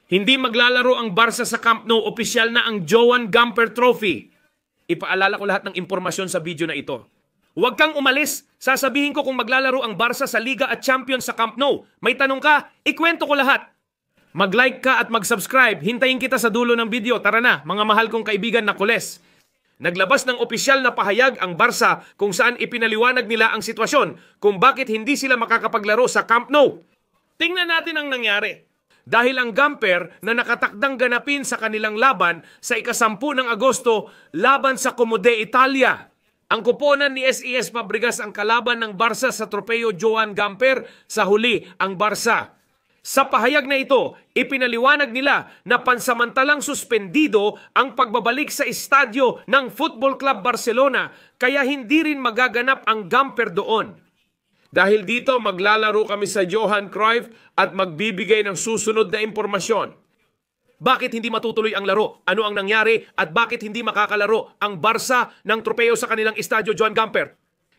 Hindi maglalaro ang Barca sa Camp Nou. Opisyal na ang Johan Gamper Trophy. Ipaalala ko lahat ng impormasyon sa video na ito. Huwag kang umalis. Sasabihin ko kung maglalaro ang Barca sa Liga at Champions sa Camp Nou. May tanong ka, ikwento ko lahat. Mag-like ka at mag-subscribe. Hintayin kita sa dulo ng video. Tara na, mga mahal kong kaibigan na kules. Naglabas ng opisyal na pahayag ang Barca kung saan ipinaliwanag nila ang sitwasyon kung bakit hindi sila makakapaglaro sa Camp Nou. Tingnan natin ang nangyari. Dahil ang Gamper na nakatakdang ganapin sa kanilang laban sa ika-10 ng Agosto laban sa Comode, Italia. Ang kuponan ni SES Fabregas ang kalaban ng Barca sa Trofeo Johan Gamper, sa huli ang Barca. Sa pahayag na ito, ipinaliwanag nila na pansamantalang suspendido ang pagbabalik sa estadyo ng Football Club Barcelona kaya hindi rin magaganap ang Gamper doon. Dahil dito maglalaro kami sa Johan Cruyff at magbibigay ng susunod na impormasyon. Bakit hindi matutuloy ang laro? Ano ang nangyari? At bakit hindi makakalaro ang Barca ng tropeo sa kanilang estadyo Johan Gamper?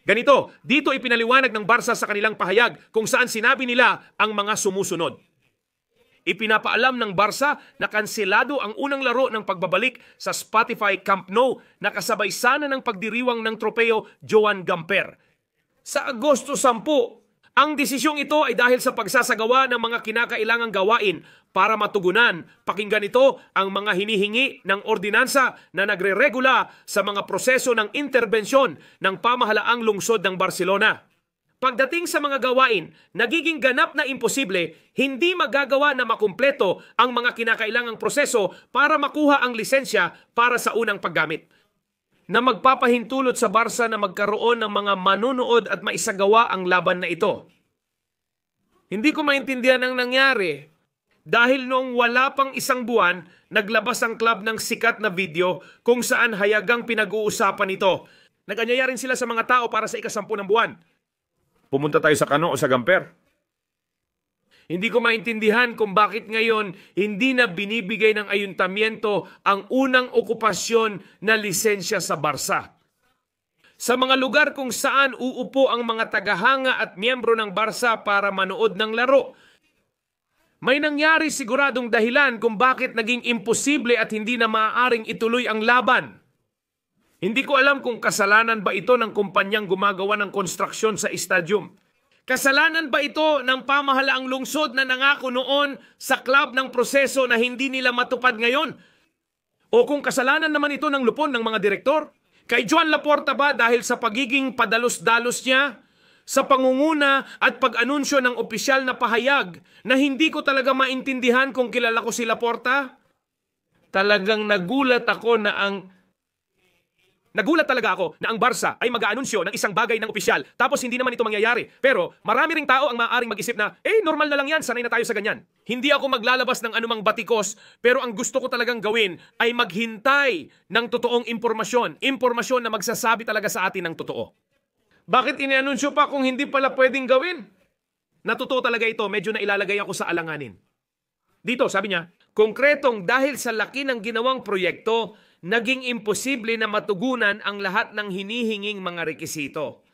Ganito, dito ipinaliwanag ng Barca sa kanilang pahayag kung saan sinabi nila ang mga sumusunod. Ipinapaalam ng Barca na kanselado ang unang laro ng pagbabalik sa Spotify Camp Nou na kasabay sana ng pagdiriwang ng tropeo Johan Gamper. Sa Agosto 10, ang desisyong ito ay dahil sa pagsasagawa ng mga kinakailangang gawain para matugunan. Pakinggan ito ang mga hinihingi ng ordinansa na nagre-regula sa mga proseso ng interbensyon ng pamahalaang lungsod ng Barcelona. Pagdating sa mga gawain, nagiging ganap na imposible, hindi magagawa na makumpleto ang mga kinakailangang proseso para makuha ang lisensya para sa unang paggamit, na magpapahintulot sa Barca na magkaroon ng mga manunood at maisagawa ang laban na ito. Hindi ko maintindihan ang nangyari dahil noong wala pang isang buwan, naglabas ang club ng sikat na video kung saan hayagang pinag-uusapan ito. Nag-anyaya rin sila sa mga tao para sa ika-10 ng buwan. Pumunta tayo sa Kano o sa Gamper. Hindi ko maintindihan kung bakit ngayon hindi na binibigay ng ayuntamiento ang unang okupasyon na lisensya sa Barca. Sa mga lugar kung saan uupo ang mga tagahanga at miyembro ng Barca para manood ng laro, may nangyari siguradong dahilan kung bakit naging imposible at hindi na maaaring ituloy ang laban. Hindi ko alam kung kasalanan ba ito ng kumpanyang gumagawa ng konstruksyon sa stadium. Kasalanan ba ito ng pamahalaang lungsod na nangako noon sa club ng proseso na hindi nila matupad ngayon? O kung kasalanan naman ito ng lupon ng mga direktor? Kay Joan Laporta ba dahil sa pagiging padalos-dalos niya? Sa pangunguna at pag-anunsyo ng opisyal na pahayag na hindi ko talaga maintindihan kung kilala ko si Laporta? Talagang nagulat talaga ako na ang Barca ay mag-aanunsyo ng isang bagay ng opisyal tapos hindi naman ito mangyayari. Pero marami ring tao ang maaaring mag-isip na, normal na lang yan, sanay na tayo sa ganyan. Hindi ako maglalabas ng anumang batikos, pero ang gusto ko talagang gawin ay maghintay ng totoong impormasyon. Impormasyon na magsasabi talaga sa atin ng totoo. Bakit inianunsyo pa kung hindi pala pwedeng gawin? Natotoo talaga ito, medyo na ilalagay ako sa alanganin. Dito, sabi niya, konkretong dahil sa laki ng ginawang proyekto, naging imposible na matugunan ang lahat ng hinihinging mga rekisito.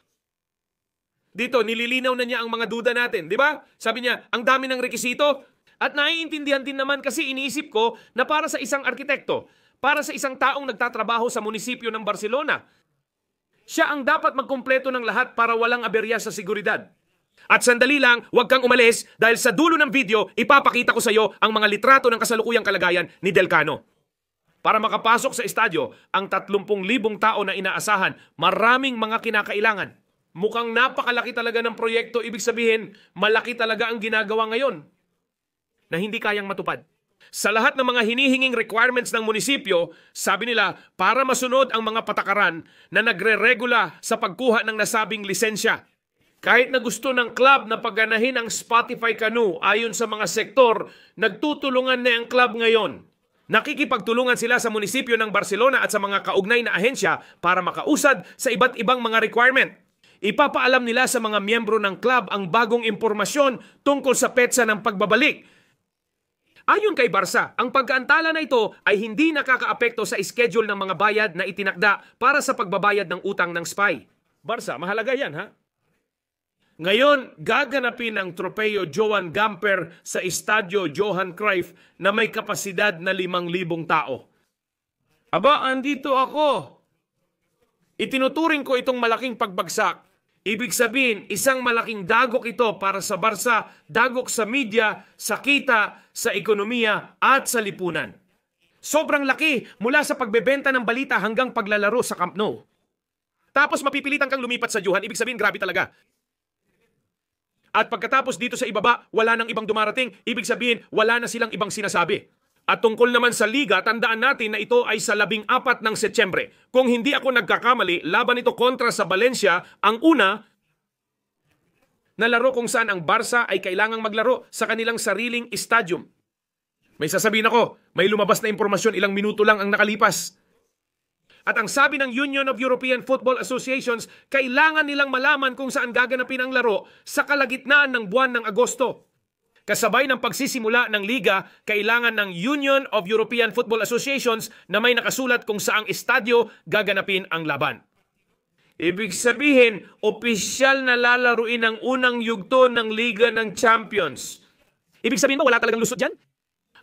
Dito, nililinaw na niya ang mga duda natin, di ba? Sabi niya, ang dami ng rekisito. At naiintindihan din naman kasi iniisip ko na para sa isang arkitekto, para sa isang taong nagtatrabaho sa munisipyo ng Barcelona, siya ang dapat magkumpleto ng lahat para walang aberya sa seguridad. At sandali lang, huwag kang umalis dahil sa dulo ng video, ipapakita ko sa iyo ang mga litrato ng kasalukuyang kalagayan ni Del Cano. Para makapasok sa estadyo, ang 30,000 tao na inaasahan, maraming mga kinakailangan. Mukhang napakalaki talaga ng proyekto, ibig sabihin, malaki talaga ang ginagawa ngayon na hindi kayang matupad. Sa lahat ng mga hinihinging requirements ng munisipyo, sabi nila, para masunod ang mga patakaran na nagre-regula sa pagkuha ng nasabing lisensya. Kahit na gusto ng club na pagganahin ang Spotify Cano ayon sa mga sektor, nagtutulungan na ang club ngayon. Nakikipagtulungan sila sa munisipyo ng Barcelona at sa mga kaugnay na ahensya para makausad sa iba't ibang mga requirement. Ipapaalam nila sa mga miyembro ng club ang bagong impormasyon tungkol sa petsa ng pagbabalik. Ayon kay Barca, ang pagkaantala na ito ay hindi nakakaapekto sa schedule ng mga bayad na itinakda para sa pagbabayad ng utang ng SPY. Barca, mahalaga yan, ha? Ngayon, gaganapin ang Tropeo Johan Gamper sa Estadio Johan Cruyff na may kapasidad na 5,000 tao. Aba, andito ako. Itinuturing ko itong malaking pagbagsak. Ibig sabihin, isang malaking dagok ito para sa Barca, dagok sa media, sa kita, sa ekonomiya at sa lipunan. Sobrang laki mula sa pagbebenta ng balita hanggang paglalaro sa Camp Nou. Tapos mapipilitan kang lumipat sa Johan, ibig sabihin grabe talaga. At pagkatapos dito sa ibaba, wala nang ibang dumarating. Ibig sabihin, wala na silang ibang sinasabi. At tungkol naman sa Liga, tandaan natin na ito ay sa 14 ng Setyembre. Kung hindi ako nagkakamali, laban ito kontra sa Valencia, ang una na laro kung saan ang Barca ay kailangang maglaro sa kanilang sariling stadium. May sasabihin ako, may lumabas na impormasyon, ilang minuto lang ang nakalipas. At ang sabi ng Union of European Football Associations, kailangan nilang malaman kung saan gaganapin ang laro sa kalagitnaan ng buwan ng Agosto. Kasabay ng pagsisimula ng Liga, kailangan ng Union of European Football Associations na may nakasulat kung saang estadyo gaganapin ang laban. Ibig sabihin, opisyal na lalaruin ang unang yugto ng Liga ng Champions. Ibig sabihin ba wala talagang lusot dyan?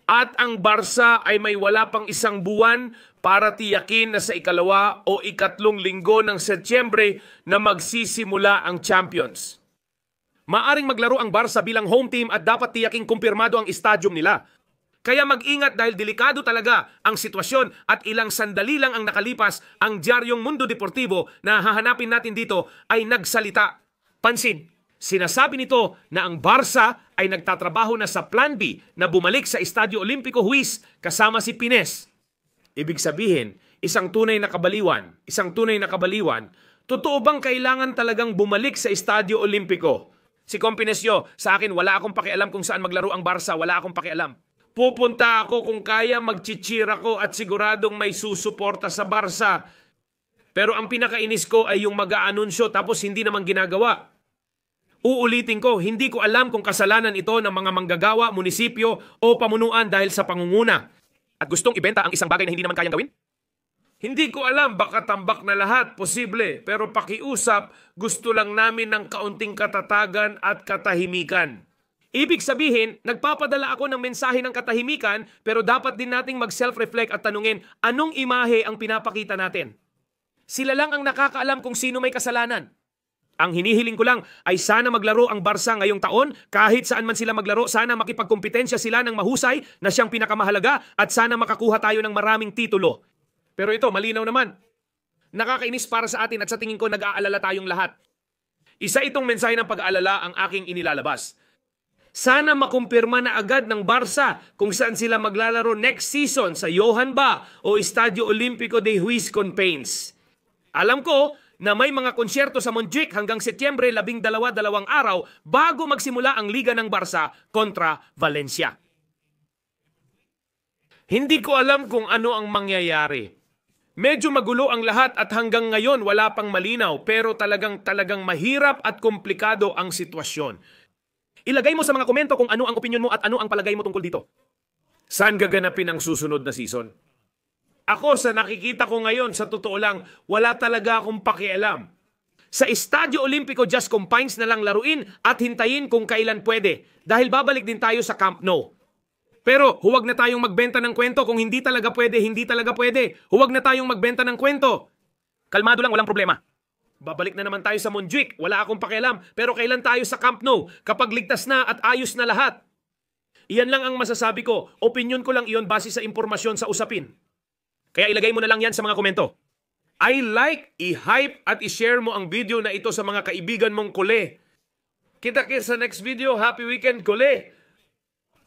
At ang Barca ay may wala pang 1 buwan para tiyakin na sa ikalawa o ikatlong linggo ng Setyembre na magsisimula ang Champions. Maaring maglaro ang Barca bilang home team at dapat tiyaking kumpirmado ang stadium nila. Kaya mag-ingat dahil delikado talaga ang sitwasyon at ilang sandali lang ang nakalipas, ang Diaryong Mundo Deportivo na hahanapin natin dito ay nagsalita. Pansin, sinasabi nito na ang Barca ay nagtatrabaho na sa Plan B na bumalik sa Estadio Olimpico Huiz kasama si Pines. Ibig sabihin, isang tunay na kabaliwan, totoo bang kailangan talagang bumalik sa Estadio Olimpico? Si Compinesio, sa akin wala akong pakialam kung saan maglaro ang Barca, wala akong pakialam. Pupunta ako kung kaya, magchichira ko at siguradong may susuporta sa Barca. Pero ang pinakainis ko ay yung mag-aanunsyo tapos hindi naman ginagawa. Uulitin ko, hindi ko alam kung kasalanan ito ng mga manggagawa, munisipyo o pamunuan dahil sa pangunguna. At gustong ibenta ang isang bagay na hindi naman kayang gawin? Hindi ko alam, baka tambak na lahat, posible. Pero pakiusap, gusto lang namin ng kaunting katatagan at katahimikan. Ibig sabihin, nagpapadala ako ng mensahe ng katahimikan, pero dapat din nating mag-self-reflect at tanungin, anong imahe ang pinapakita natin? Sila lang ang nakakaalam kung sino may kasalanan. Ang hinihiling ko lang ay sana maglaro ang Barca ngayong taon, kahit saan man sila maglaro, sana makipagkompetensya sila ng mahusay na siyang pinakamahalaga at sana makakuha tayo ng maraming titulo. Pero ito, malinaw naman. Nakakainis para sa atin at sa tingin ko nag-aalala tayong lahat. Isa itong mensahe ng pag-aalala ang aking inilalabas. Sana makumpirma na agad ng Barca kung saan sila maglalaro next season sa Johan ba o Estadio Olimpico de Huiz Campaigns. Alam ko na may mga konsyerto sa Montjuic hanggang Setyembre 12 araw bago magsimula ang Liga ng Barca kontra Valencia. Hindi ko alam kung ano ang mangyayari. Medyo magulo ang lahat at hanggang ngayon wala pang malinaw pero talagang mahirap at komplikado ang sitwasyon. Ilagay mo sa mga komento kung ano ang opinion mo at ano ang palagay mo tungkol dito. Saan gaganapin ang susunod na season? Ako sa nakikita ko ngayon, sa totoo lang, wala talaga akong pakialam. Sa Estadio Olimpico Just Campaigns na lang laruin at hintayin kung kailan pwede dahil babalik din tayo sa Camp Nou. Pero huwag na tayong magbenta ng kwento kung hindi talaga pwede, hindi talaga pwede. Huwag na tayong magbenta ng kwento. Kalmado lang, walang problema. Babalik na naman tayo sa Montjuic, wala akong pakialam. Pero kailan tayo sa Camp Nou? Kapag ligtas na at ayos na lahat. Iyan lang ang masasabi ko. Opinion ko lang iyon base sa impormasyon sa usapin. Kaya ilagay mo na lang yan sa mga komento. I-like, i-hype at i-share mo ang video na ito sa mga kaibigan mong kule. Kita-kits sa next video. Happy weekend, kule!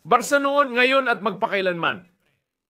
Barca noon, ngayon at magpakailanman.